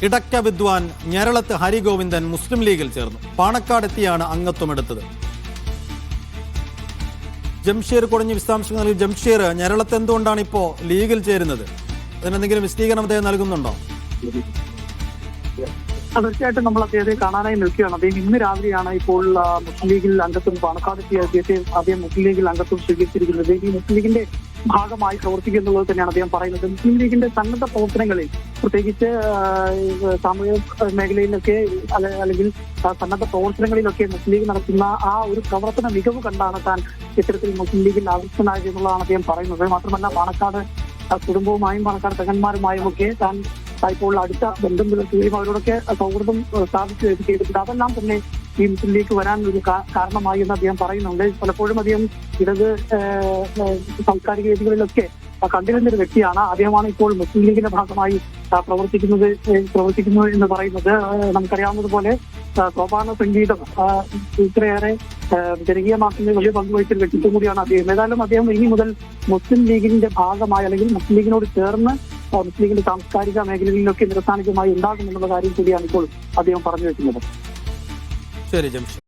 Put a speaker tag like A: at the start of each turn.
A: ഇടക്ക വിദ്വാൻ ഞരളത്ത് ഹരിഗോവിന്ദൻ മുസ്ലിം ലീഗിൽ ചേർന്നു. പാണക്കാടെത്തിയാണ് അംഗത്വമെടുത്തത്. ജംഷീർ കുറഞ്ഞ വിശദാംശങ്ങൾ നൽകി. ജംഷീർ, ഞരളത്ത് എന്തുകൊണ്ടാണ് ഇപ്പോ ലീഗിൽ ചേരുന്നത്? അതിനെന്തെങ്കിലും വിശദീകരണം അദ്ദേഹം നൽകുന്നുണ്ടോ?
B: തീർച്ചയായിട്ടും നമ്മൾ അദ്ദേഹത്തെ കാണാനായി നിൽക്കുകയാണ്. അദ്ദേഹം ഇന്ന് രാവിലെയാണ് ഇപ്പോൾ മുസ്ലിം ലീഗിൽ അംഗത്വം പാണക്കാടെത്തിയ അദ്ദേഹം മുസ്ലിം ലീഗിൽ അംഗത്വം സ്വീകരിച്ചിരിക്കുന്നത്. ഈ മുസ്ലിം ലീഗിന്റെ ഭാഗമായി പ്രവർത്തിക്കുക എന്നുള്ളത് തന്നെയാണ് അദ്ദേഹം പറയുന്നത്. മുസ്ലിം ലീഗിന്റെ സന്നദ്ധ പ്രവർത്തനങ്ങളിൽ, പ്രത്യേകിച്ച് സാമൂഹിക മേഖലയിലൊക്കെ അല്ലെങ്കിൽ സന്നദ്ധ പ്രവർത്തനങ്ങളിലൊക്കെ മുസ്ലിം ലീഗ് നടത്തുന്ന ആ ഒരു പ്രവർത്തന മികവ് കണ്ടാണ് താൻ ഇത്തരത്തിൽ മുസ്ലിം ലീഗിൽ ആകർഷനായത് എന്നുള്ളതാണ് അദ്ദേഹം പറയുന്നത്. മാത്രമല്ല, പാണക്കാട് കുടുംബവുമായും പാണക്കാട് തങ്ങന്മാരുമായും ഒക്കെ താൻ ഇപ്പോൾ അടുത്ത ബന്ധം പുലർത്തുകയും അവരോടൊക്കെ സൗഹൃദം സ്ഥാപിക്കുകയൊക്കെ ചെയ്തിട്ടുണ്ട്. അതെല്ലാം തന്നെ ഈ മുസ്ലിം ലീഗ് വരാൻ ഒരു കാരണമായി എന്ന് അദ്ദേഹം പറയുന്നുണ്ട്. പലപ്പോഴും അദ്ദേഹം ഇടത് സാംസ്കാരിക വേദികളിലൊക്കെ കണ്ടിരുന്ന ഒരു വ്യക്തിയാണ്. അദ്ദേഹമാണ് ഇപ്പോൾ മുസ്ലിം ലീഗിന്റെ ഭാഗമായി പ്രവർത്തിക്കുന്നു എന്ന് പറയുന്നത്. നമുക്കറിയാവുന്നതുപോലെ സോപാന സംഗീതം ഇത്രയേറെ ജനകീയമാക്കുന്നതിൽ വലിയ പങ്കുവഹിച്ചൊരു വ്യക്തിത്വം കൂടിയാണ് അദ്ദേഹം. ഏതായാലും അദ്ദേഹം ഇനി മുതൽ മുസ്ലിം ലീഗിന്റെ ഭാഗമായി അല്ലെങ്കിൽ മുസ്ലിം ലീഗിനോട് ചേർന്ന് മുസ്ലിം ലീഗിന്റെ സാംസ്കാരിക മേഖലകളിലൊക്കെ നിരസാന്നിധ്യമായി ഉണ്ടാകുമെന്നുള്ള കാര്യം കൂടിയാണ് ഇപ്പോൾ അദ്ദേഹം പറഞ്ഞു വെക്കുന്നത്.
A: ശരി ജംഷീർ.